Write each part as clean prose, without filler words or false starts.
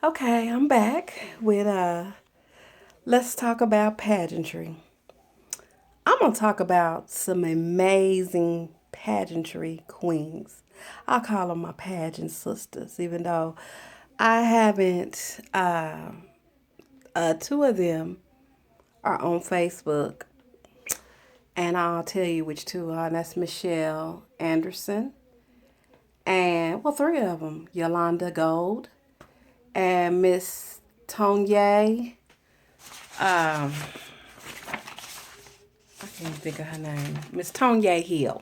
Okay, I'm back with let's talk about pageantry. I'm going to talk about some amazing pageantry queens. I call them my pageant sisters, even though I haven't two of them are on Facebook, and I'll tell you which two are. That's Michelle Anderson and well, three of them, Yolanda Gold and Miss Tonye. Um, I can't think of her name. Miss Tonye Hill.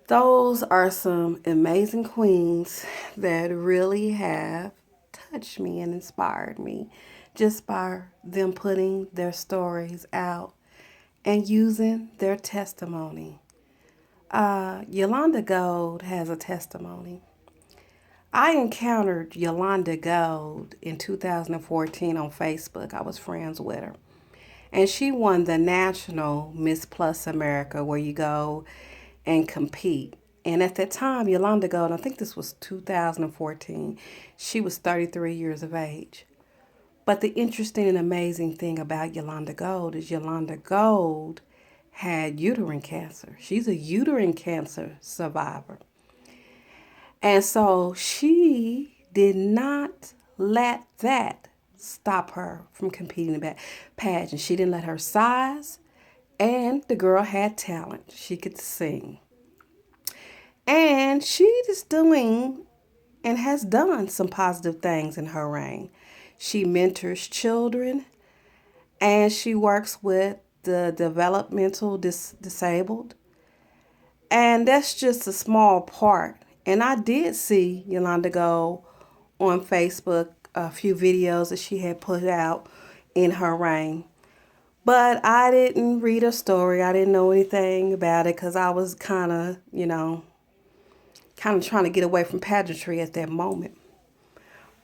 Those are some amazing queens that really have touched me and inspired me just by them putting their stories out and using their testimony. Yolanda Gold has a testimony. I encountered Yolanda Gold in 2014 on Facebook. I was friends with her. And she won the national Miss Plus America, where you go and compete. And at that time, Yolanda Gold, I think this was 2014, she was 33 years of age. But the interesting and amazing thing about Yolanda Gold is Yolanda Gold had uterine cancer. She's a uterine cancer survivor. And so she did not let that stop her from competing in that pageant. She didn't let her size, and the girl had talent. She could sing. And she is doing and has done some positive things in her reign. She mentors children and she works with the developmental disabled. And that's just a small part. And I did see Yolanda go on Facebook a few videos that she had put out in her reign. But I didn't read her story. I didn't know anything about it because I was kind of trying to get away from pageantry at that moment.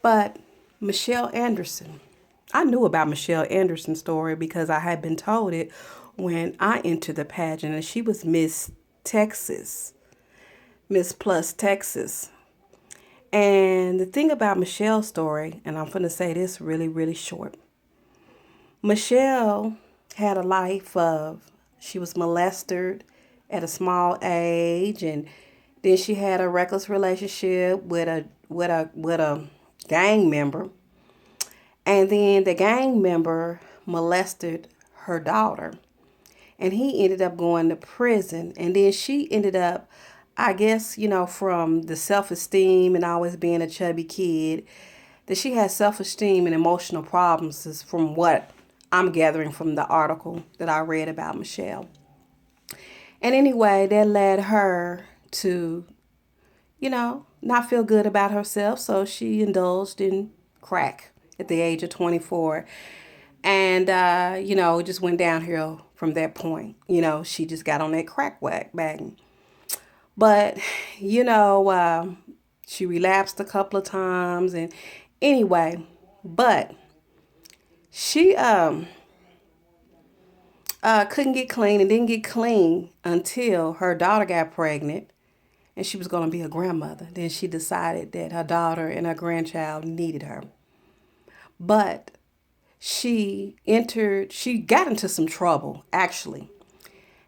But Michelle Anderson, I knew about Michelle Anderson's story because I had been told it when I entered the pageant, and she was Miss Texas, Miss Plus Texas. And the thing about Michelle's story, and I'm going to say this really, really short. Michelle had a life of, she was molested at a small age, and then she had a reckless relationship with a gang member, and then the gang member molested her daughter, and he ended up going to prison, and then she ended up, I guess, from the self-esteem and always being a chubby kid, that she had self-esteem and emotional problems is from what I'm gathering from the article that I read about Michelle. And anyway, that led her to, not feel good about herself. So she indulged in crack at the age of 24. And, it just went downhill from that point. She just got on that crack wagon. But, you know, uh, she relapsed a couple of times. And anyway, but she couldn't get clean and didn't get clean until her daughter got pregnant and she was going to be a grandmother. Then she decided that her daughter and her grandchild needed her. But she got into some trouble, actually.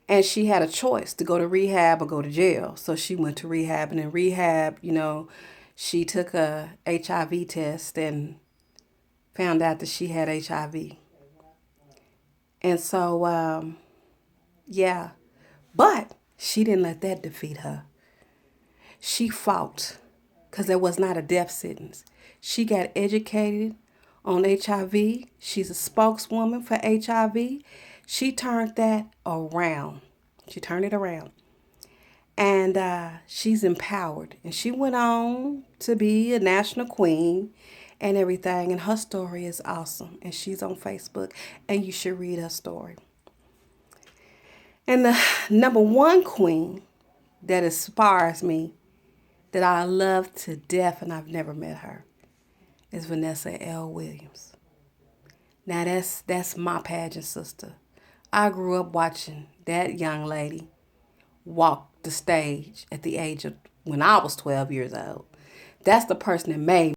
And she had a choice to go to rehab or go to jail. So she went to rehab. And in rehab, she took a HIV test and found out that she had HIV. And so, yeah. But she didn't let that defeat her. She fought because there was not a death sentence. She got educated on HIV. She's a spokeswoman for HIV. She turned that around. She turned it around. And she's empowered. And she went on to be a national queen and everything. And her story is awesome. And she's on Facebook. And you should read her story. And the number one queen that inspires me, that I love to death, and I've never met her, is Vanessa L. Williams. Now that's my pageant sister. I grew up watching that young lady walk the stage at the age of when I was 12 years old. That's the person that made